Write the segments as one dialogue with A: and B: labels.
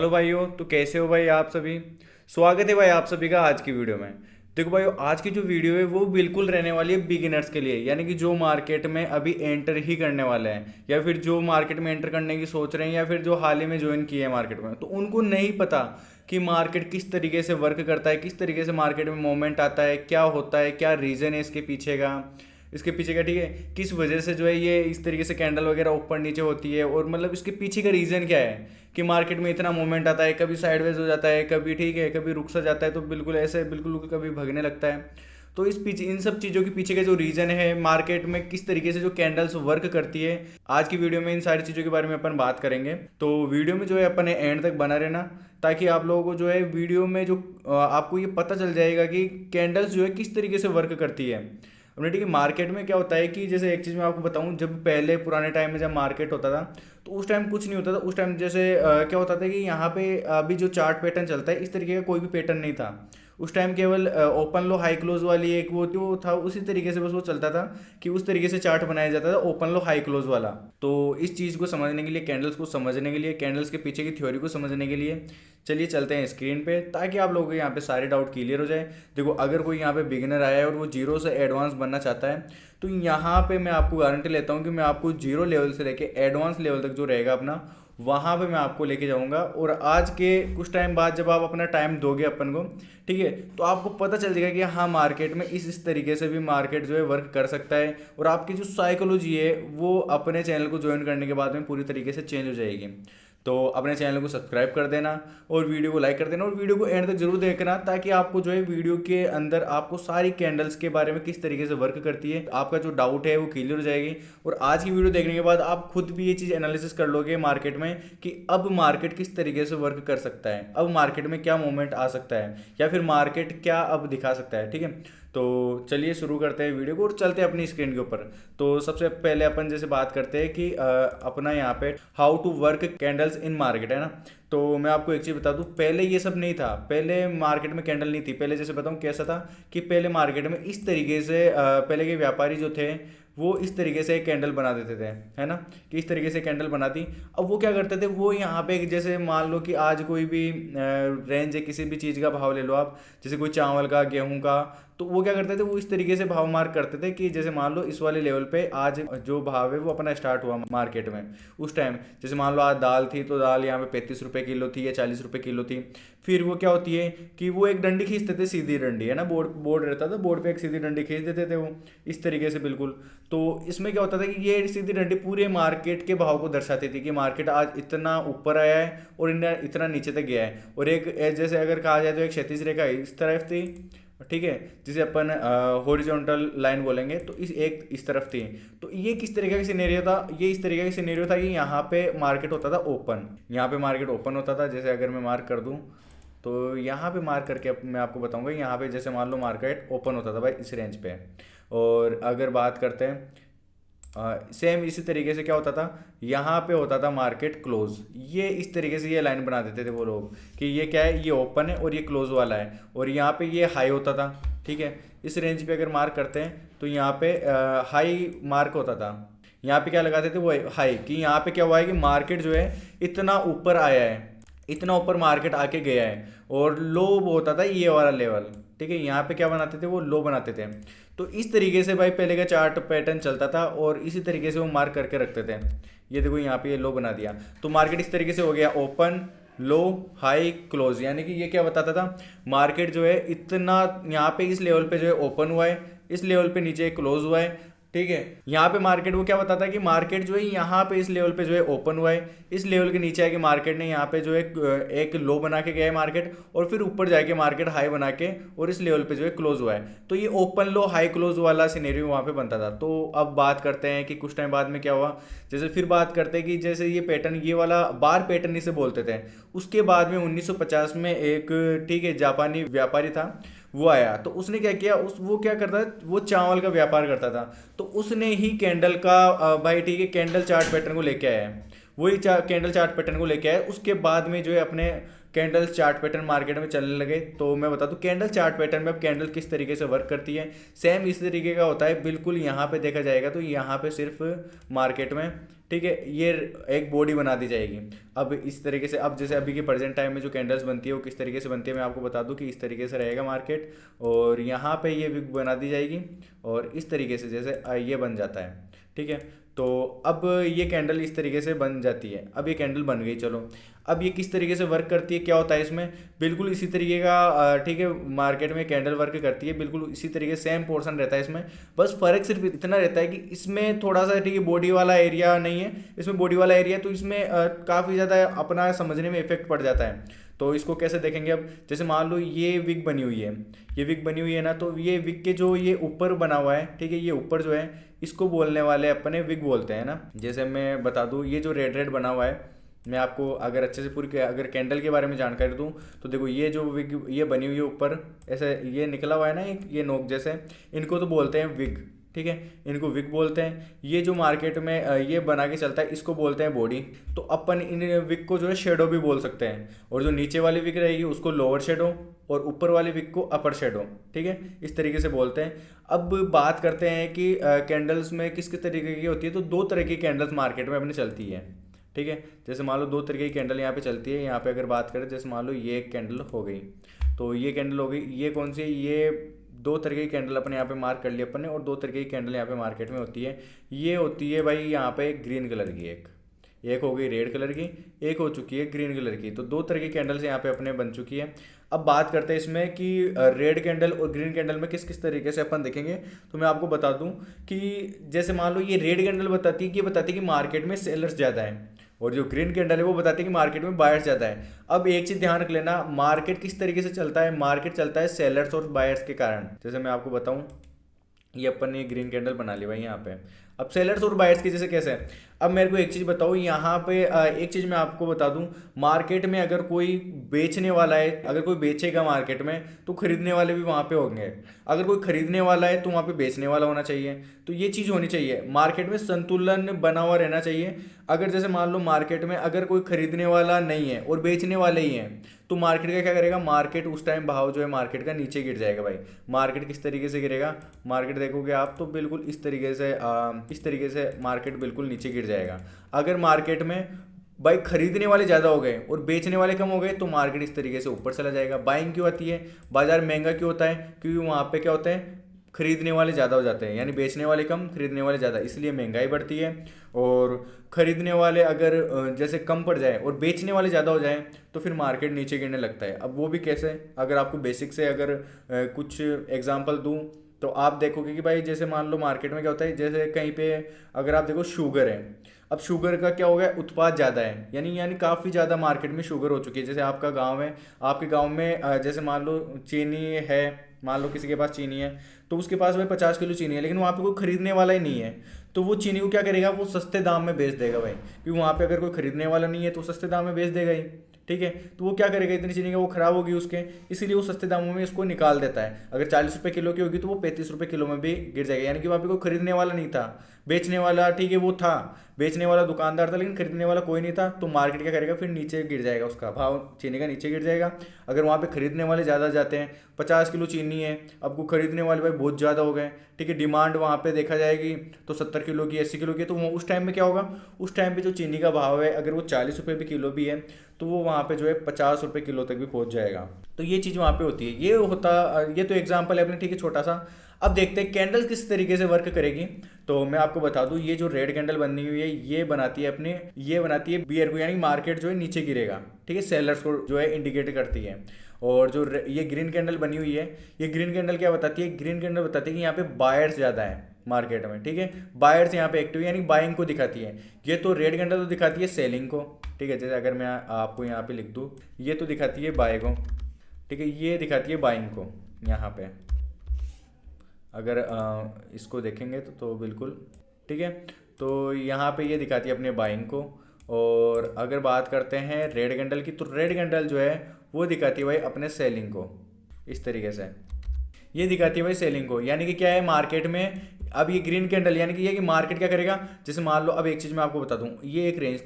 A: Hello भाइयों, तो कैसे हो भाई आप सभी। स्वागत है भाई आप सभी का आज की वीडियो में। देखो भाइयों, आज की जो वीडियो है वो बिल्कुल रहने वाली है बिगिनर्स के लिए, यानी कि जो मार्केट में अभी एंटर ही करने वाले हैं या फिर जो मार्केट में एंटर करने की सोच रहे हैं या फिर जो हाल ही में ज्वाइन किए हैं मार्केट में, तो उनको नहीं पता कि मार्केट किस तरीके से वर्क करता है, किस तरीके से मार्केट में मूवमेंट आता है, क्या होता है, क्या रीज़न है इसके पीछे का ठीक है, किस वजह से जो है ये इस तरीके से कैंडल वगैरह ऊपर नीचे होती है, और मतलब इसके पीछे का रीज़न क्या है कि मार्केट में इतना मूवमेंट आता है, कभी साइडवेज हो जाता है, कभी ठीक है, कभी रुक सा जाता है, तो बिल्कुल ऐसे बिल्कुल कभी भगने लगता है। तो इस पीछे इन सब चीज़ों के पीछे का जो रीज़न है, मार्केट में किस तरीके से जो कैंडल्स वर्क करती है, आज की वीडियो में इन सारी चीज़ों के बारे में अपन बात करेंगे। तो वीडियो में जो है अपन एंड तक बना रहना, ताकि आप लोगों को जो है वीडियो में जो आपको ये पता चल जाएगा कि कैंडल्स जो है किस तरीके से वर्क करती है। अपने ठीक है, मार्केट में क्या होता है कि जैसे एक चीज़ मैं आपको बताऊं, जब पहले पुराने टाइम में जब मार्केट होता था तो उस टाइम कुछ नहीं होता था। उस टाइम जैसे क्या होता था कि यहाँ पे अभी जो चार्ट पैटर्न चलता है इस तरीके का कोई भी पैटर्न नहीं था। उस टाइम केवल ओपन लो हाई क्लोज वाली एक वो था, उसी तरीके से बस वो चलता था कि उस तरीके से चार्ट बनाया जाता था, ओपन लो हाई क्लोज वाला। तो इस चीज़ को समझने के लिए, कैंडल्स को समझने के लिए, कैंडल्स के पीछे की थ्योरी को समझने के लिए चलिए चलते हैं स्क्रीन पे, ताकि आप लोगों के यहाँ पे सारे डाउट क्लियर हो जाए। देखो, अगर कोई यहाँ पे बिगिनर आया है और वो जीरो से एडवांस बनना चाहता है, तो यहाँ पे मैं आपको गारंटी लेता हूँ कि मैं आपको जीरो लेवल से लेके एडवांस लेवल तक जो रहेगा अपना, वहाँ पे मैं आपको लेके जाऊँगा। और आज के कुछ टाइम बाद जब आप अपना टाइम दोगे अपन को, ठीक है, तो आपको पता चल जाएगा कि हाँ, मार्केट में इस तरीके से भी मार्केट जो है वर्क कर सकता है, और आपकी जो साइकोलॉजी है वो अपने चैनल को ज्वाइन करने के बाद में पूरी तरीके से चेंज हो जाएगी। तो अपने चैनल को सब्सक्राइब कर देना और वीडियो को लाइक कर देना, और वीडियो को एंड तक जरूर देखना, ताकि आपको जो है वीडियो के अंदर आपको सारी कैंडल्स के बारे में किस तरीके से वर्क करती है, आपका जो डाउट है वो क्लियर हो जाएगी। और आज की वीडियो देखने के बाद आप खुद भी ये चीज़ एनालिसिस कर लोगे मार्केट में कि अब मार्केट किस तरीके से वर्क कर सकता है, अब मार्केट में क्या मूवमेंट आ सकता है, या फिर मार्केट क्या अब दिखा सकता है। ठीक है, तो चलिए शुरू करते हैं वीडियो को और चलते हैं अपनी स्क्रीन के ऊपर। तो सबसे पहले अपन जैसे बात करते हैं कि अपना यहाँ पे how to work candles in market है ना। तो मैं आपको एक चीज़ बता दूं, पहले ये सब नहीं था, पहले मार्केट में कैंडल नहीं थी। पहले जैसे बताऊं कैसा था कि पहले मार्केट में इस तरीके से पहले के व्यापारी जो थे वो इस तरीके से एक कैंडल बना देते थे, है ना, कि इस तरीके से कैंडल बना दी। अब वो क्या करते थे, वो यहाँ पे जैसे मान लो कि आज कोई भी रेंज है, किसी भी चीज़ का भाव ले लो आप, जैसे कोई चावल का, गेहूं का, तो वो क्या करते थे, वो इस तरीके से भाव मार्क करते थे कि जैसे मान लो इस वाले लेवल पे आज जो भाव है वो अपना स्टार्ट हुआ मार्केट में उस टाइम। जैसे मान लो आज दाल थी, तो दाल यहाँ पे 35 रुपये किलो थी या 40 रुपये किलो थी। फिर वो क्या होती है कि वो एक डंडी खींचते थे, सीधी डंडी, है ना, बोर्ड बोर्ड रहता था, बोर्ड पे एक सीधी डंडी खींच देते थे वो इस तरीके से बिल्कुल। तो इसमें क्या होता था कि ये सीधी डंडी पूरे मार्केट के भाव को दर्शाती थी कि मार्केट आज इतना ऊपर आया है और इतना नीचे तक गया है। और एक जैसे अगर कहा जाए तो एक क्षैतिज रेखा इस तरफ थी, ठीक है, जिसे अपन हॉरिजॉन्टल लाइन बोलेंगे, तो इस तरफ थी। तो ये किस तरीके का सिनेरियो था, ये इस तरीके का सिनेरियो था कि यहाँ पे मार्केट होता था ओपन, यहाँ पे मार्केट ओपन होता था। जैसे अगर मैं मार्क कर दूँ, तो यहाँ पे मार्क करके मैं आपको बताऊंगा, यहाँ पे जैसे मान लो मार्केट ओपन होता था भाई इस रेंज पे। और अगर बात करते हैं सेम इसी तरीके से क्या होता था, यहाँ पे होता था मार्केट क्लोज। ये इस तरीके से ये लाइन बना देते थे वो लोग कि ये क्या है, ये ओपन है और ये क्लोज वाला है, और यहाँ पे ये हाई होता था। ठीक है, इस रेंज पे अगर मार्क करते हैं तो यहाँ पे हाई मार्क होता था। यहाँ पे क्या लगाते थे वो हाई, कि यहाँ पे क्या हुआ है कि मार्केट जो है इतना ऊपर आया है, इतना ऊपर मार्केट आके गया है। और लो होता था ये वाला लेवल, ठीक है, यहाँ पे क्या बनाते थे वो लो बनाते थे। तो इस तरीके से भाई पहले का चार्ट पैटर्न चलता था, और इसी तरीके से वो मार्क करके रखते थे। ये देखो यहाँ पे ये लो बना दिया, तो मार्केट इस तरीके से हो गया ओपन, लो, हाई, क्लोज। यानी कि ये क्या बताता था, मार्केट जो है इतना यहाँ पे इस लेवल पे जो है ओपन हुआ है, इस लेवल पे नीचे क्लोज हुआ है। ठीक है, यहाँ पे मार्केट वो क्या बताता है कि मार्केट जो है यहाँ पे इस लेवल पे जो है ओपन हुआ है, इस लेवल के नीचे आके मार्केट ने यहाँ पे जो है एक लो बना के गया है मार्केट, और फिर ऊपर जाके मार्केट हाई बना के और इस लेवल पे जो है क्लोज हुआ है। तो ये ओपन लो हाई क्लोज वाला सिनेरियो वहाँ पे बनता था। तो अब बात करते हैं कि कुछ टाइम बाद में क्या हुआ। जैसे फिर बात करते हैं कि जैसे ये पैटर्न, ये वाला बार पैटर्न इसे बोलते थे। उसके बाद में 1950 में एक, ठीक है, जापानी व्यापारी था, वो आया। तो उसने क्या किया, वो क्या करता था, वो चावल का व्यापार करता था। तो उसने ही कैंडल का भाई ठीक है, कैंडल चार्ट पैटर्न को लेके आया है, वही कैंडल चार्ट पैटर्न को लेके आया। उसके बाद में जो है अपने कैंडल चार्ट पैटर्न मार्केट में चलने लगे। तो मैं बता दूं कैंडल चार्ट पैटर्न में अब कैंडल किस तरीके से वर्क करती है, सेम इस तरीके का होता है बिल्कुल। यहाँ पे देखा जाएगा तो यहाँ पे सिर्फ मार्केट में, ठीक है, ये एक बॉडी बना दी जाएगी। अब इस तरीके से, अब जैसे अभी के प्रेजेंट टाइम में जो कैंडल्स बनती है वो किस तरीके से बनती है मैं आपको बता दूं कि इस तरीके से रहेगा मार्केट, और यहाँ पे ये विग बना दी जाएगी और इस तरीके से जैसे ये बन जाता है, ठीक है। तो अब ये कैंडल इस तरीके से बन जाती है। अब ये कैंडल बन गई, चलो अब ये किस तरीके से वर्क करती है, क्या होता है इसमें, बिल्कुल इसी तरीके का ठीक है मार्केट में कैंडल वर्क करती है, बिल्कुल इसी तरीके सेम पोर्शन रहता है इसमें। बस फर्क सिर्फ इतना रहता है कि इसमें थोड़ा सा ठीक है बॉडी वाला एरिया नहीं है, इसमें बॉडी वाला एरिया, तो इसमें काफ़ी ज़्यादा अपना समझने में इफेक्ट पड़ जाता है। तो इसको कैसे देखेंगे, अब जैसे मान लो ये विग बनी हुई है, ये विग बनी हुई है ना, तो ये विग के जो ये ऊपर बना हुआ है, ठीक है, ये ऊपर जो है इसको बोलने वाले अपने विग बोलते हैं ना। जैसे मैं बता दूं ये जो रेड रेड बना हुआ है, मैं आपको अगर अच्छे से पूरी अगर कैंडल के बारे में जानकारी दूं तो देखो ये जो विग ये बनी हुई है ऊपर ऐसे ये निकला हुआ है ना एक ये नोक जैसे, इनको तो बोलते हैं विग, ठीक है, इनको विग बोलते हैं। ये जो मार्केट में ये बना के चलता है इसको बोलते हैं बॉडी। तो अपन इन विग को जो है शेडो भी बोल सकते हैं, और जो नीचे वाली विग रहेगी उसको लोअर शेडो और ऊपर वाली विग को अपर शेडो, ठीक है, इस तरीके से बोलते हैं। अब बात करते हैं कि कैंडल्स में किस किस तरीके की होती है, तो दो तरह की कैंडल्स मार्केट में अपने चलती है, ठीक है। जैसे मान लो दो तरह की कैंडल यहाँ पे चलती है, यहाँ पे अगर बात करें जैसे मान लो ये एक कैंडल हो गई, तो ये कैंडल हो गई, ये कौन सी, ये दो तरह की कैंडल अपने यहाँ पे मार्क कर ली अपन ने, और दो तरह की कैंडल यहाँ पे मार्केट में होती है। ये होती है भाई यहाँ पे ग्रीन कलर की, एक हो गई रेड कलर की, एक हो चुकी है ग्रीन कलर की, तो दो तरह की कैंडल्स यहाँ पे अपने बन चुकी है। अब बात करते हैं इसमें कि रेड कैंडल और ग्रीन कैंडल में किस किस तरीके से अपन देखेंगे। तो मैं आपको बता दूं कि जैसे मान लो ये रेड कैंडल बताती है कि मार्केट में सेलर्स ज़्यादा हैं, और जो ग्रीन कैंडल है वो बताती है कि मार्केट में बायर्स ज़्यादा है। अब एक चीज़ ध्यान रख लेना, मार्केट किस तरीके से चलता है, मार्केट चलता है सेलर्स और बायर्स के कारण। जैसे मैं आपको बताऊं ये अपन ने ग्रीन कैंडल बना ली भाई यहाँ पे, अब सेलर्स और बायर्स की जैसे कैसे है। अब मेरे को एक चीज़ बताओ यहाँ पे, एक चीज़ मैं आपको बता दूं, मार्केट में अगर कोई बेचने वाला है, अगर कोई बेचेगा मार्केट में तो खरीदने वाले भी वहाँ पे होंगे, अगर कोई खरीदने वाला है तो वहाँ पे बेचने वाला होना चाहिए। तो ये चीज़ होनी चाहिए, मार्केट में संतुलन बना हुआ रहना चाहिए। अगर जैसे मान लो मार्केट में अगर कोई खरीदने वाला नहीं है और बेचने वाले ही हैं, तो मार्केट का क्या करेगा, मार्केट उस टाइम भाव जो है मार्केट का नीचे गिर जाएगा भाई। मार्केट किस तरीके से गिरेगा, मार्केट देखोगे आप तो बिल्कुल इस तरीके से मार्केट बिल्कुल नीचे गिर जाएगा। अगर मार्केट में भाई खरीदने वाले ज़्यादा हो गए और बेचने वाले कम हो गए तो मार्केट इस तरीके से ऊपर चला जाएगा। बाइंग क्यों आती है, बाजार महंगा क्यों होता है, क्योंकि वहाँ पे क्या होता है, खरीदने वाले ज़्यादा हो जाते हैं, यानी बेचने वाले कम खरीदने वाले ज़्यादा, इसलिए महंगाई बढ़ती है। और खरीदने वाले अगर जैसे कम पड़ जाए और बेचने वाले ज़्यादा हो जाए तो फिर मार्केट नीचे गिरने लगता है। अब वो भी कैसे, अगर आपको बेसिक से अगर कुछ एग्जांपल दूं तो आप देखोगे कि भाई जैसे मान लो मार्केट में क्या होता है, जैसे कहीं पे अगर आप देखो शुगर है, अब शुगर का क्या हो गया, उत्पाद ज़्यादा है, यानी काफ़ी ज़्यादा मार्केट में शुगर हो चुकी है। जैसे आपका गांव है, आपके गांव में जैसे मान लो चीनी है, मान लो किसी के पास चीनी है तो उसके पास भाई 50 किलो चीनी है, लेकिन वहाँ पे कोई खरीदने वाला ही नहीं है, तो वो चीनी को क्या करेगा, वो सस्ते दाम में बेच देगा भाई, क्योंकि वहाँ पे अगर कोई खरीदने वाला नहीं है तो सस्ते दाम में बेच देगा ही, ठीक है। तो वो क्या करेगा, इतनी चीनी का वो खराब होगी उसके, इसीलिए वो सस्ते दामों में इसको निकाल देता है। अगर 40 रुपये किलो की होगी तो वो 35 रुपये किलो में भी गिर जाएगा, यानी कि वहाँ पे कोई खरीदने वाला नहीं था, बेचने वाला ठीक है वो था, बेचने वाला दुकानदार था लेकिन खरीदने वाला कोई नहीं था, तो मार्केट क्या करेगा, फिर नीचे गिर जाएगा, उसका भाव चीनी का नीचे गिर जाएगा। अगर वहाँ पे खरीदने वाले ज़्यादा जाते हैं, 50 किलो चीनी है, अब को खरीदने वाले भाई बहुत ज़्यादा हो गए, ठीक है, डिमांड वहाँ पे देखा जाएगी तो 70 किलो की 80 किलो की, तो वो उस टाइम में क्या होगा, उस टाइम पे जो चीनी का भाव है अगर वो 40 रुपये भी किलो भी है तो वो वहाँ पे जो है 50 रुपये किलो तक भी पहुँच जाएगा। तो ये चीज़ वहाँ पे होती है। ये तो एग्जाम्पल है अपने, ठीक है, छोटा सा। अब देखते हैं कैंडल किस तरीके से वर्क करेगी। तो मैं आपको बता दूं, ये जो रेड कैंडल बनी हुई है ये बनाती है बियर को, यानी मार्केट जो है नीचे गिरेगा, ठीक है, सेलर्स को जो है इंडिकेट करती है। और जो ये ग्रीन कैंडल बनी हुई है, ये ग्रीन कैंडल क्या बताती है, ग्रीन कैंडल बताती है कि यहाँ पे बायर्स ज़्यादा है मार्केट में, ठीक है, बायर्स यहाँ पे एक्टिव यानी बाइंग को दिखाती है। ये तो रेड कैंडल तो दिखाती है सेलिंग को, ठीक है, जैसे अगर मैं आपको यहाँ पे लिख दूँ, ये तो दिखाती है बाय को, ठीक है, ये दिखाती है बाइंग को यहाँ पे, अगर इसको देखेंगे तो बिल्कुल ठीक है। तो यहाँ पे ये दिखाती है अपने बाइंग को। और अगर बात करते हैं रेड कैंडल की, तो रेड कैंडल जो है वो दिखाती है भाई अपने सेलिंग को, इस तरीके से ये दिखाती है भाई सेलिंग को, यानी कि क्या है मार्केट में। अब ये ग्रीन कैंडल यानी कि ये कि मार्केट क्या करेगा, जैसे मान लो अब एक चीज़ मैं आपको बता दूँ, ये एक रेंज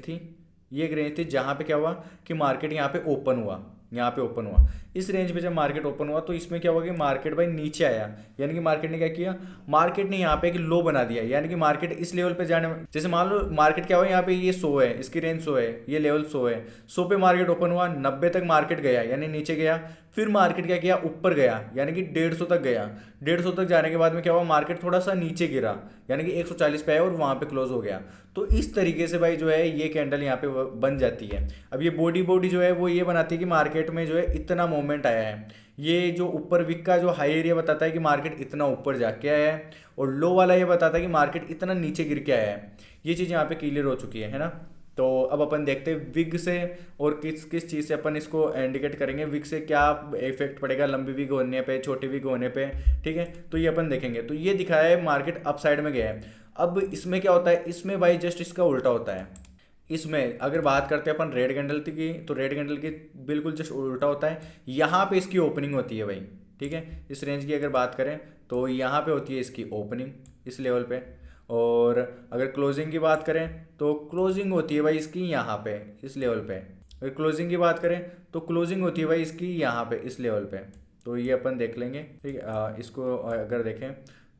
A: थी जहाँ पे क्या हुआ कि मार्केट यहाँ पे ओपन हुआ, इस रेंज पे जब मार्केट ओपन हुआ तो इसमें क्या हुआ कि मार्केट भाई नीचे आया, यानी कि मार्केट ने क्या किया, मार्केट ने यहाँ पे एक लो बना दिया, यानी कि मार्केट इस लेवल पे जाने में, जैसे मान लो मार्केट क्या हुआ यहाँ पे ये 100 है, इसकी रेंज 100 है, ये लेवल 100 है, 100 पे मार्केट ओपन हुआ, 90 तक मार्केट गया यानी नीचे गया, फिर मार्केट क्या किया, ऊपर गया यानी कि 150 तक गया, 150 तक जाने के बाद में क्या हुआ, मार्केट थोड़ा सा नीचे गिरा यानी कि 140 पे आया और वहां पे क्लोज हो गया। तो इस तरीके से भाई जो है ये कैंडल यहाँ पे बन जाती है। अब ये बॉडी बॉडी जो है वो ये बनाती है कि मार्केट में जो है इतना मोमेंट आया है, ये जो ऊपर विक का जो हाई एरिया बताता है कि मार्केट इतना ऊपर जाके आया है, और लो वाला ये बताता है कि मार्केट इतना नीचे गिर के आया है। ये चीज़ यहाँ पे क्लियर हो चुकी है ना। तो अब अपन देखते हैं विग से और किस किस चीज़ से अपन इसको इंडिकेट करेंगे, विग से क्या इफेक्ट पड़ेगा लंबी विग होने पे, छोटी विग होने पे, ठीक है। तो ये अपन देखेंगे। तो ये दिखाया है मार्केट अप साइड में गया है। अब इसमें क्या होता है, इसमें भाई जस्ट इसका उल्टा होता है। इसमें अगर बात करते हैं अपन रेड कैंडल की, तो रेड कैंडल की बिल्कुल जस्ट उल्टा होता है। यहाँ पे इसकी ओपनिंग होती है भाई, ठीक है। इस रेंज की अगर बात करें तो यहाँ पे होती है इसकी ओपनिंग इस लेवल पे, और अगर क्लोजिंग की बात करें तो क्लोजिंग होती है भाई इसकी यहाँ पे इस लेवल पे। अगर क्लोजिंग की बात करें तो क्लोजिंग होती है भाई इसकी यहाँ पे इस लेवल पे। तो ये अपन देख लेंगे, ठीक है। इसको अगर देखें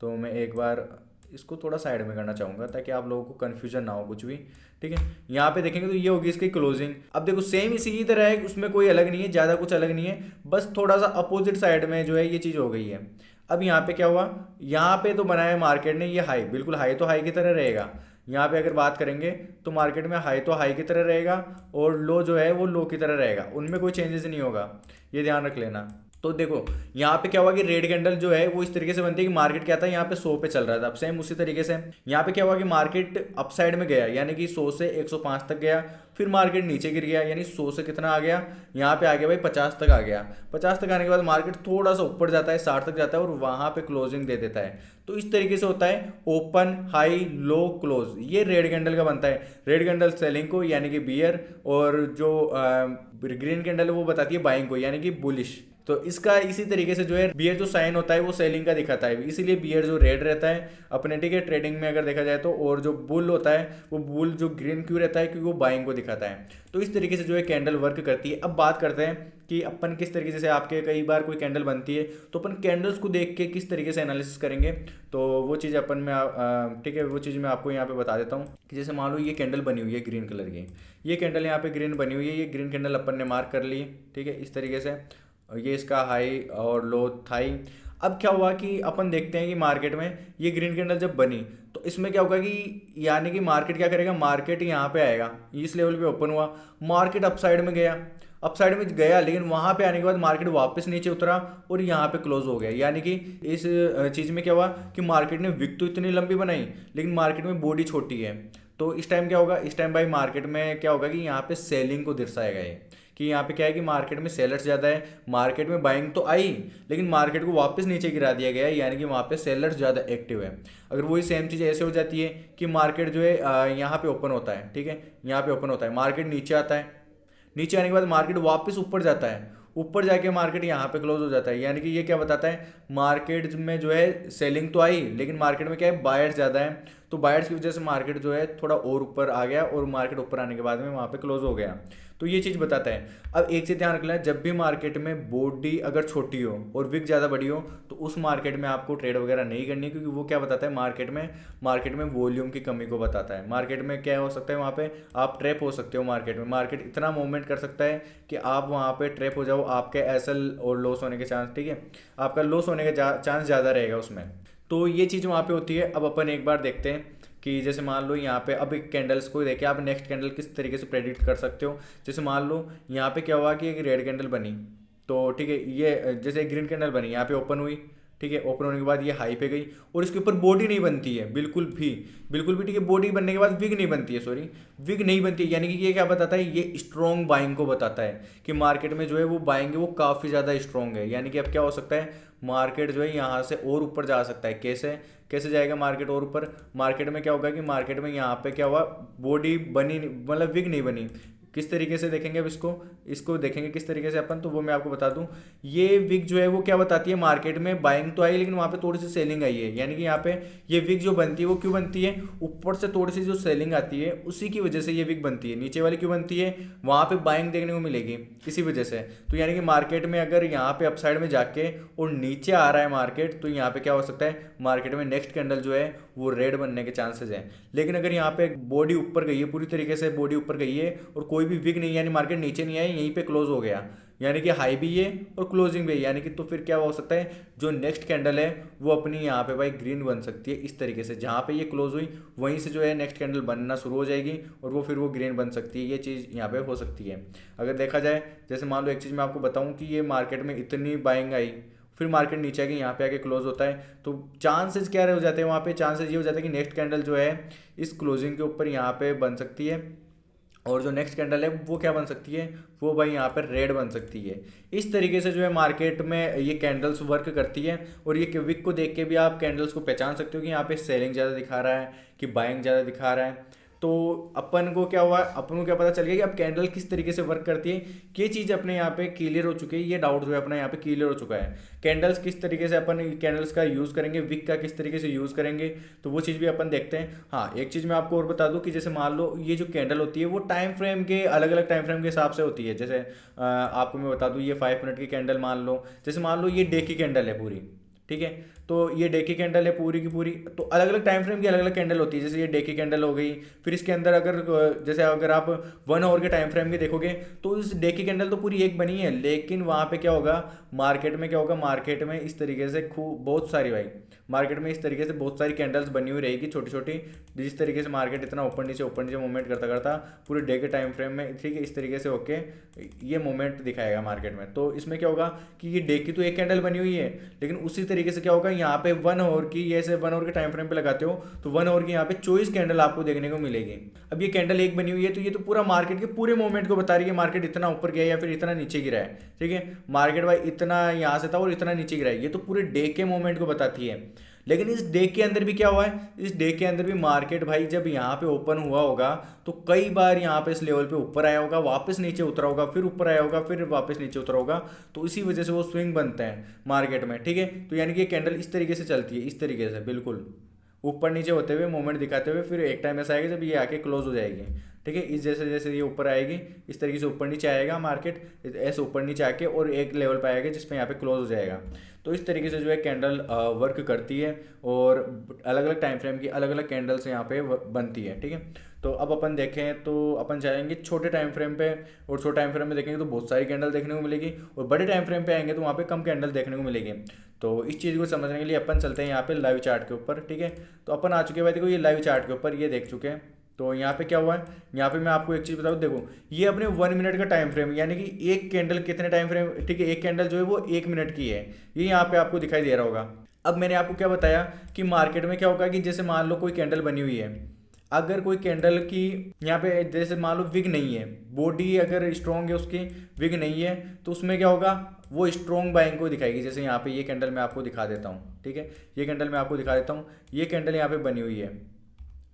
A: तो मैं एक बार इसको थोड़ा साइड में करना चाहूँगा ताकि आप लोगों को कन्फ्यूजन ना हो कुछ भी, ठीक है। यहाँ पे देखेंगे तो ये होगी इसकी क्लोजिंग। अब देखो सेम इसी की तरह है, उसमें कोई अलग नहीं है, ज़्यादा कुछ अलग नहीं है, बस थोड़ा सा अपोजिट साइड में जो है ये चीज़ हो गई है। अब यहाँ पे क्या हुआ, यहाँ पे तो बनाया मार्केट ने ये हाई, बिल्कुल हाई तो हाई की तरह रहेगा। यहाँ पे अगर बात करेंगे तो मार्केट में हाई तो हाई की तरह रहेगा और लो जो है वो लो की तरह रहेगा, उनमें कोई चेंजेस नहीं होगा, ये ध्यान रख लेना। तो देखो यहाँ पे क्या हुआ कि रेड कैंडल जो है वो इस तरीके से बनती है कि मार्केट क्या था, यहाँ पे 100 पे चल रहा था। अब सेम उसी तरीके से यहाँ पे क्या हुआ कि मार्केट अप साइड में गया, यानी कि 100 से 105 तक गया, फिर मार्केट नीचे गिर गया, यानी 100 से कितना आ गया, यहाँ पे आ गया भाई 50 तक आ गया। 50 तक आने के बाद मार्केट थोड़ा सा ऊपर जाता है, 60 तक जाता है और वहां पे क्लोजिंग दे देता है। तो इस तरीके से होता है ओपन हाई लो क्लोज, ये रेड कैंडल का बनता है। रेड कैंडल सेलिंग को यानी कि बियर, और जो ग्रीन कैंडल है वो बताती है बाइंग को यानी कि बुलिश। तो इसका इसी तरीके से जो है बियर जो साइन होता है वो सेलिंग का दिखाता है, इसीलिए बियर जो रेड रहता है अपने, ठीक है, ट्रेडिंग में अगर देखा जाए तो, और जो बुल होता है वो बुल जो ग्रीन क्यों रहता है, क्योंकि वो बाइंग को दिखाता है। तो इस तरीके से जो है कैंडल वर्क करती है। अब बात करते हैं कि अपन किस तरीके से, आपके कई बार कोई कैंडल बनती है तो अपन कैंडल्स को देख के किस तरीके से एनालिसिस करेंगे, तो वो चीज़ अपन में, ठीक है, वो चीज़ मैं आपको यहाँ पे बता देता हूँ कि जैसे मान लो ये कैंडल बनी हुई है ग्रीन कलर की, ये कैंडल यहाँ पे ग्रीन बनी हुई है, ये ग्रीन कैंडल अपन ने मार्क कर ली, ठीक है, इस तरीके से। ये इसका हाई और लो थाई। अब क्या हुआ कि अपन देखते हैं कि मार्केट में ये ग्रीन कैंडल जब बनी तो इसमें क्या होगा कि यानी कि मार्केट क्या करेगा, मार्केट यहाँ पे आएगा, इस लेवल पे ओपन हुआ, मार्केट अपसाइड में गया, अपसाइड में गया, लेकिन वहां पे आने के बाद मार्केट वापस नीचे उतरा और यहाँ पे क्लोज हो गया। यानी कि इस चीज़ में क्या हुआ कि मार्केट ने विक तो इतनी लंबी बनाई लेकिन मार्केट में बॉडी छोटी है। तो इस टाइम क्या होगा, इस टाइम भाई मार्केट में क्या होगा कि यहाँ पे सेलिंग को दर्शाएगा ये, कि यहाँ पे क्या है कि मार्केट में सेलर्स ज़्यादा है, मार्केट में बाइंग तो आई लेकिन मार्केट को वापस नीचे गिरा दिया गया है, यानी कि वहाँ पे सेलर्स ज़्यादा एक्टिव है। अगर वही सेम चीज़ ऐसे हो जाती है कि मार्केट जो है यहाँ पे ओपन होता है, ठीक है, यहाँ पे ओपन होता है, मार्केट नीचे आता है, नीचे आने के बाद मार्केट वापस ऊपर जाता है, ऊपर जाके मार्केट यहाँ पे क्लोज हो जाता है, यानी कि ये क्या बताता है, मार्केट में जो है सेलिंग तो आई लेकिन मार्केट में क्या है, बायर्स ज़्यादा है, तो बायर्स की वजह से मार्केट जो है थोड़ा और ऊपर आ गया और मार्केट ऊपर आने के बाद में वहाँ पे क्लोज हो गया। तो ये चीज़ बताता है। अब एक चीज़ ध्यान रखना है, जब भी मार्केट में बॉडी अगर छोटी हो और विक ज़्यादा बड़ी हो तो उस मार्केट में आपको ट्रेड वगैरह नहीं करनी है, क्योंकि वो क्या बताता है, मार्केट में वॉल्यूम की कमी को बताता है। मार्केट में क्या हो सकता है, वहाँ पे आप ट्रैप हो सकते हो, मार्केट में मार्केट इतना मूवमेंट कर सकता है कि आप वहाँ पे ट्रैप हो जाओ, आपके एसएल और लॉस होने के चांस, ठीक है, आपका लॉस होने का चांस ज़्यादा रहेगा उसमें। तो ये चीज़ वहाँ पे होती है। अब अपन एक बार देखते हैं कि जैसे मान लो यहाँ पे अब एक कैंडल्स को देखे आप नेक्स्ट कैंडल किस तरीके से प्रेडिक्ट कर सकते हो। जैसे मान लो यहाँ पे क्या हुआ कि एक रेड कैंडल बनी, तो ठीक है, ये जैसे ग्रीन कैंडल बनी, यहाँ पे ओपन हुई, ठीक है, ओपन होने के बाद ये हाई पे गई और इसके ऊपर बॉडी नहीं बनती है बिल्कुल भी, ठीक है, बॉडी बनने के बाद विग नहीं बनती है, सॉरी विग नहीं बनती है, यानी कि ये क्या बताता है, ये स्ट्रॉन्ग बाइंग को बताता है कि मार्केट में जो है वो बाइंग है वो काफ़ी ज़्यादा स्ट्रॉन्ग है। यानी कि अब क्या हो सकता है, मार्केट जो है यहाँ से और ऊपर जा सकता है। कैसे जाएगा मार्केट और ऊपर, मार्केट में क्या होगा कि मार्केट में यहाँ पे क्या हुआ, बॉडी बनी, मतलब विग नहीं बनी, किस तरीके से देखेंगे अब इसको देखेंगे किस तरीके से अपन, तो वो मैं आपको बता दूं। ये विक जो है वो क्या बताती है, मार्केट में बाइंग तो आई लेकिन वहाँ पे थोड़ी सी सेलिंग आई है, यानी कि यहाँ पे ये विक जो बनती है वो क्यों बनती है, ऊपर से थोड़ी सी जो सेलिंग आती है उसी की वजह से ये विक बनती है। नीचे वाली क्यों बनती है, वहाँ पे बाइंग देखने को मिलेगी इसी वजह से। तो यानी कि मार्केट में अगर यहाँ पे अपसाइड में जाके और नीचे आ रहा है मार्केट, तो यहाँ पे क्या हो सकता है, मार्केट में नेक्स्ट कैंडल जो है वो रेड बनने के चांसेस हैं। लेकिन अगर यहाँ पे बॉडी ऊपर गई है, पूरी तरीके से बॉडी ऊपर गई है और कोई भी विक नहीं, यानी मार्केट नीचे नहीं आई, यहीं पे क्लोज हो गया, यानी कि हाई भी है और क्लोजिंग भी है, यानी कि तो फिर क्या हो सकता है, जो नेक्स्ट कैंडल है वो अपनी यहाँ पे भाई ग्रीन बन सकती है इस तरीके से। जहाँ पे ये क्लोज हुई वहीं से जो है नेक्स्ट कैंडल बनना शुरू हो जाएगी और वो फिर वो ग्रीन बन सकती है। ये चीज़ यहाँ पे हो सकती है। अगर देखा जाए, जैसे मान लो एक चीज़ मैं आपको बताऊँ कि ये मार्केट में इतनी बाइंग आई, फिर मार्केट नीचे आके यहाँ पे आके क्लोज होता है, तो चांसेस क्या हो जाते हैं वहाँ पे, चांसेस ये हो जाता है कि नेक्स्ट कैंडल जो है इस क्लोजिंग के ऊपर यहाँ पे बन सकती है, और जो नेक्स्ट कैंडल है वो क्या बन सकती है, वो भाई यहाँ पर रेड बन सकती है। इस तरीके से जो है मार्केट में ये कैंडल्स वर्क करती है। और ये विक को देख के भी आप कैंडल्स को पहचान सकते हो कि यहाँ पे सेलिंग ज़्यादा दिखा रहा है कि बाइंग ज़्यादा दिखा रहा है। तो अपन को क्या हुआ, अपन को क्या पता चल गया कि अब कैंडल किस तरीके से वर्क करती है, ये चीज़ अपने यहाँ पे क्लियर हो चुकी है। ये डाउट जो है अपना यहाँ पे क्लियर हो चुका है। कैंडल्स किस तरीके से अपन कैंडल्स का यूज़ करेंगे, विक का किस तरीके से यूज़ करेंगे, तो वो चीज़ भी अपन देखते हैं। हाँ, एक चीज़ मैं आपको और बता दूं कि जैसे मान लो ये जो कैंडल होती है वो टाइम फ्रेम के अलग अलग टाइम फ्रेम के हिसाब से होती है। जैसे आपको मैं बता दूँ, ये 5 मिनट की कैंडल मान लो, जैसे मान लो ये डे की कैंडल है पूरी, ठीक है, तो ये डे की कैंडल है पूरी की पूरी, तो अलग अलग टाइम फ्रेम की अलग अलग कैंडल होती है। जैसे ये डे की कैंडल हो गई, फिर इसके अंदर अगर जैसे अगर आप 1 आवर के टाइम फ्रेम की देखोगे तो इस डे की कैंडल तो पूरी एक बनी है, लेकिन वहाँ पे क्या होगा, मार्केट में क्या होगा, मार्केट में इस तरीके से खूब बहुत सारी भाई मार्केट में इस तरीके से बहुत सारी कैंडल्स बनी हुई रहेगी छोटी छोटी, जिस तरीके से मार्केट इतना ऊपर नीचे मूवमेंट करता करता पूरे डे के टाइम फ्रेम में, ठीक है, इस तरीके से होके ये मूवमेंट दिखाएगा मार्केट में। तो इसमें क्या होगा कि ये डे की तो एक कैंडल बनी हुई है, लेकिन उसी तरीके से क्या होगा, यहाँ पे 1 आवर की, जैसे 1 आवर के टाइम फ्रेम पे लगाते हो तो 1 आवर की यहाँ पे 24 कैंडल आपको देखने को मिलेगी। अब ये कैंडल एक बनी हुई है, तो ये तो पूरा मार्केट के पूरे मूवमेंट को बता रही है, मार्केट इतना ऊपर गया या फिर इतना नीचे गिरा है, ठीक है, मार्केट भाई इतना यहाँ से था और इतना नीचे गिरा है, ये तो पूरे डे के मूवमेंट को बताती है। लेकिन इस डे के अंदर भी क्या हुआ है, इस डे के अंदर भी मार्केट भाई जब यहाँ पे ओपन हुआ होगा तो कई बार यहाँ पे इस लेवल पे ऊपर आया होगा, वापस नीचे उतरा होगा, फिर ऊपर आया होगा, फिर वापस नीचे उतरा होगा, तो इसी वजह से वो स्विंग बनते हैं मार्केट में, ठीक है। तो यानी कि ये कैंडल इस तरीके से चलती है, इस तरीके से बिल्कुल ऊपर नीचे होते हुए मूवमेंट दिखाते हुए, फिर एक टाइम ऐसा आएगा जब ये आके क्लोज हो जाएगी, ठीक है। इस जैसे जैसे ये ऊपर आएगी इस तरीके से ऊपर नीचे आएगा मार्केट, ऐसे ऊपर नीचे आके और एक लेवल पे आएगा जिसमें यहाँ पे क्लोज हो जाएगा। तो इस तरीके से जो है कैंडल वर्क करती है और अलग अलग टाइम फ्रेम की अलग अलग कैंडल्स यहाँ पे बनती है, ठीक है। तो अब अपन देखें तो अपन जाएंगे छोटे टाइम फ्रेम पे, और छोटे टाइम फ्रेम में देखेंगे तो बहुत सारी कैंडल देखने को मिलेगी, और बड़े टाइम फ्रेम पे आएंगे तो वहाँ पे कम कैंडल देखने को मिलेगी। तो इस चीज़ को समझने के लिए अपन चलते हैं यहाँ पे लाइव चार्ट के ऊपर, ठीक है। तो अपन आ चुके हैं भाई, देखो ये लाइव चार्ट के ऊपर ये देख चुके हैं। तो यहाँ पे क्या हुआ है, यहाँ पे मैं आपको एक चीज़ बताऊँ, देखो ये अपने 1 मिनट का टाइम फ्रेम, यानी कि एक कैंडल कितने टाइम फ्रेम, ठीक है, एक कैंडल जो है वो 1 मिनट की है, ये यहाँ पे आपको दिखाई दे रहा होगा। अब मैंने आपको क्या बताया कि मार्केट में क्या होगा कि जैसे मान लो कोई कैंडल बनी हुई है, अगर कोई कैंडल की यहाँ पे जैसे मान लो विग नहीं है, बॉडी अगर स्ट्रॉन्ग है उसकी, विग नहीं है, तो उसमें क्या होगा, वो स्ट्रॉन्ग बाइंग को दिखाएगी। जैसे यहाँ पे ये कैंडल मैं आपको दिखा देता हूँ, ठीक है, ये कैंडल मैं आपको दिखा देता हूँ, ये कैंडल यहाँ पे बनी हुई है,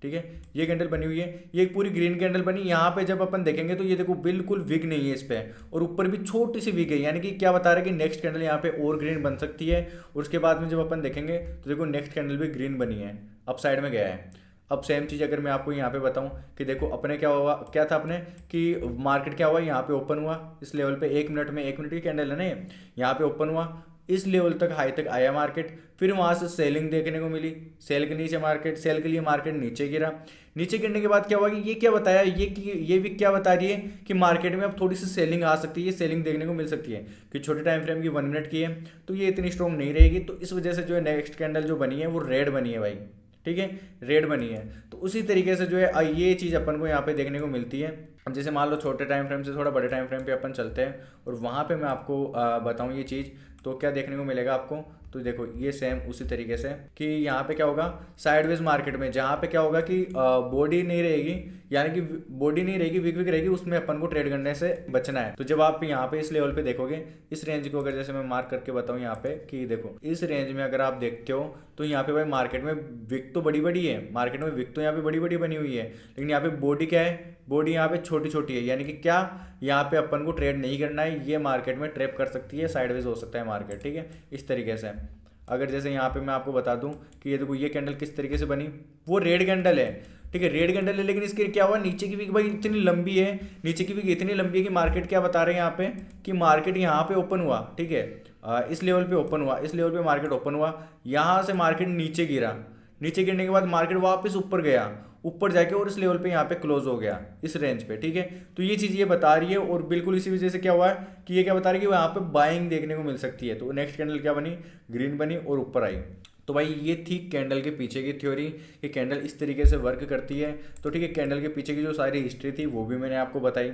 A: ठीक है, ये कैंडल बनी हुई है, ये एक पूरी ग्रीन कैंडल बनी। यहाँ पे जब अपन देखेंगे तो ये देखो बिल्कुल विग नहीं है इस पे, और ऊपर भी छोटी सी विग है, यानी कि क्या बता रहा है कि नेक्स्ट कैंडल यहाँ पे और ग्रीन बन सकती है। और उसके बाद में जब अपन देखेंगे तो देखो नेक्स्ट कैंडल भी ग्रीन बनी है, अप साइड में गया है। अब सेम चीज़ अगर मैं आपको यहाँ पे बताऊँ कि देखो अपने क्या हुआ, क्या था अपने कि मार्केट क्या हुआ, यहाँ पे ओपन हुआ इस लेवल पे 1 मिनट में, 1 मिनट की कैंडल है ना, यहाँ पे ओपन हुआ, इस लेवल तक हाई तक आया मार्केट, फिर वहाँ से सेलिंग देखने को मिली, सेल के नीचे मार्केट, सेल के लिए मार्केट नीचे गिरा। नीचे गिरने के बाद क्या हुआ कि ये क्या बताया, ये भी क्या बता रही है कि मार्केट में अब थोड़ी सी सेलिंग आ सकती है, सेलिंग देखने को मिल सकती है, कि छोटे टाइम फ्रेम की 1 मिनट की है तो ये इतनी स्ट्रॉन्ग नहीं रहेगी। तो इस वजह से जो है नेक्स्ट कैंडल जो बनी है वो रेड बनी है भाई, ठीक है, रेड बनी है। तो उसी तरीके से जो है ये चीज़ अपन को यहाँ पे देखने को मिलती है। अब जैसे मान लो छोटे टाइम फ्रेम से थोड़ा बड़े टाइम फ्रेम पे अपन चलते हैं और वहाँ पे मैं आपको बताऊँ ये चीज़, तो क्या देखने को मिलेगा आपको, तो देखो ये सेम उसी तरीके से कि यहाँ पे क्या होगा, साइडवेज मार्केट में जहाँ पे क्या होगा कि बॉडी नहीं रहेगी, यानी कि बॉडी नहीं रहेगी, वीक वीक रहेगी, उसमें अपन को ट्रेड करने से बचना है। तो जब आप यहाँ पे इस लेवल पे देखोगे, इस रेंज को अगर जैसे मैं मार्क करके बताऊँ यहाँ पे कि देखो इस रेंज में अगर आप देखते हो तो यहाँ पे भाई मार्केट में विक तो बड़ी बड़ी है, मार्केट में विक तो यहाँ पे बड़ी बड़ी बनी हुई है, लेकिन यहाँ पे बॉडी क्या है, बॉडी यहाँ पे छोटी छोटी है, यानी कि क्या यहाँ पे अपन को ट्रेड नहीं करना है, ये मार्केट में ट्रैप कर सकती है, साइडवेज हो सकता है मार्केट, ठीक है। इस तरीके से अगर जैसे यहाँ पे मैं आपको बता दूं कि ये देखो ये कैंडल किस तरीके से बनी, वो रेड कैंडल है, ठीक है, रेड कैंडल है, लेकिन इसके क्या हुआ, नीचे की वीक भाई इतनी लंबी है, नीचे की वीक इतनी लंबी है कि मार्केट क्या बता रहे हैं यहाँ पे कि मार्केट यहाँ पे ओपन हुआ, ठीक है, इस लेवल पे ओपन हुआ, इस लेवल पे मार्केट ओपन हुआ, यहाँ से मार्केट नीचे गिरा, नीचे गिरने के बाद मार्केट वापस ऊपर गया, ऊपर जाके और इस लेवल पे यहाँ पे क्लोज हो गया इस रेंज पे, ठीक है। तो ये चीज़ ये बता रही है, और बिल्कुल इसी वजह से क्या हुआ है कि ये क्या बता रही है कि यहाँ पे बाइंग देखने को मिल सकती है। तो नेक्स्ट कैंडल क्या बनी, ग्रीन बनी और ऊपर आई। तो भाई ये थी कैंडल के पीछे की थ्योरी कि कैंडल इस तरीके से वर्क करती है। तो ठीक है, कैंडल के पीछे की जो सारी हिस्ट्री थी वो भी मैंने आपको बताई,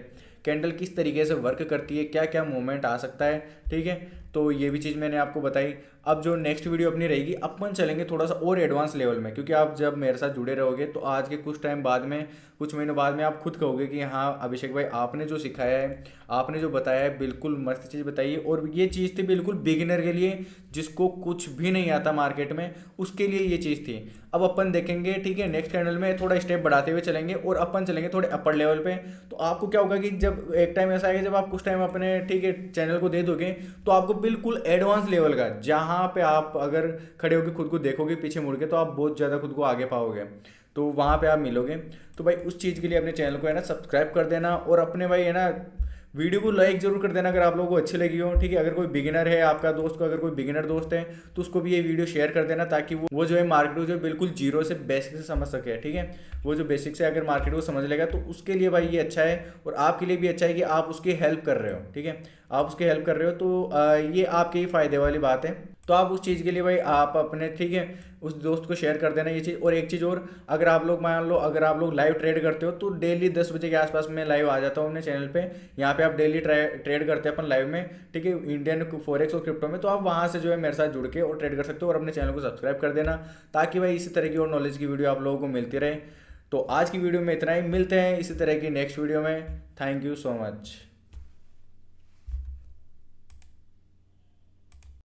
A: कैंडल किस तरीके से वर्क करती है, क्या क्या मूवमेंट आ सकता है, ठीक है, तो ये भी चीज़ मैंने आपको बताई। अब जो नेक्स्ट वीडियो अपनी रहेगी, अपन चलेंगे थोड़ा सा और एडवांस लेवल में, क्योंकि आप जब मेरे साथ जुड़े रहोगे तो आज के कुछ टाइम बाद में, कुछ महीनों बाद में आप खुद कहोगे कि हाँ अभिषेक भाई आपने जो सिखाया है, आपने जो बताया है, बिल्कुल मस्त चीज़ बताई है, और ये चीज़ थी बिल्कुल बिगिनर के लिए, जिसको कुछ भी नहीं आता मार्केट में, उसके लिए ये चीज़ थी। अब अपन देखेंगे, ठीक है, नेक्स्ट चैनल में थोड़ा स्टेप बढ़ाते हुए चलेंगे और अपन चलेंगे थोड़े अपर लेवल पे। तो आपको क्या होगा कि जब एक टाइम ऐसा आएगा जब आप कुछ टाइम अपने, ठीक है, चैनल को दे दोगे, तो आपको बिल्कुल एडवांस लेवल का, जहाँ पे आप अगर खड़े होकर खुद को देखोगे पीछे मुड़ के, तो आप बहुत ज़्यादा खुद को आगे पाओगे, तो वहाँ पे आप मिलोगे। तो भाई उस चीज़ के लिए अपने चैनल को है ना सब्सक्राइब कर देना, और अपने भाई है ना वीडियो को लाइक जरूर कर देना अगर आप लोगों को अच्छी लगी हो, ठीक है। अगर कोई बिगिनर है आपका दोस्त को, अगर कोई बिगिनर दोस्त है तो उसको भी ये वीडियो शेयर कर देना, ताकि वो जो है मार्केट को जो बिल्कुल जीरो से बेसिक से समझ सके, ठीक है। वो जो बेसिक से अगर मार्केट को समझ लेगा तो उसके लिए भाई ये अच्छा है, और आपके लिए भी अच्छा है कि आप उसकी हेल्प कर रहे हो, ठीक है, आप उसकी हेल्प कर रहे हो, तो ये आपके ही फायदे वाली बात है। तो आप उस चीज़ के लिए भाई आप अपने, ठीक है, उस दोस्त को शेयर कर देना ये चीज़। और एक चीज़ और, अगर आप लोग मान लो अगर आप लोग लाइव ट्रेड करते हो तो डेली 10 बजे के आसपास मैं लाइव आ जाता हूँ अपने चैनल पे। यहाँ पे आप डेली ट्रेड करते हैं अपन लाइव में, ठीक है, इंडियन फॉरेक्स और क्रिप्टो में। तो आप वहाँ से जो है मेरे साथ जुड़ के और ट्रेड कर सकते हो, और अपने चैनल को सब्सक्राइब कर देना, ताकि भाई इसी तरह की और नॉलेज की वीडियो आप लोगों को मिलती रहे। तो आज की वीडियो में इतना ही, मिलते हैं इसी तरह की नेक्स्ट वीडियो में। Thank you so much.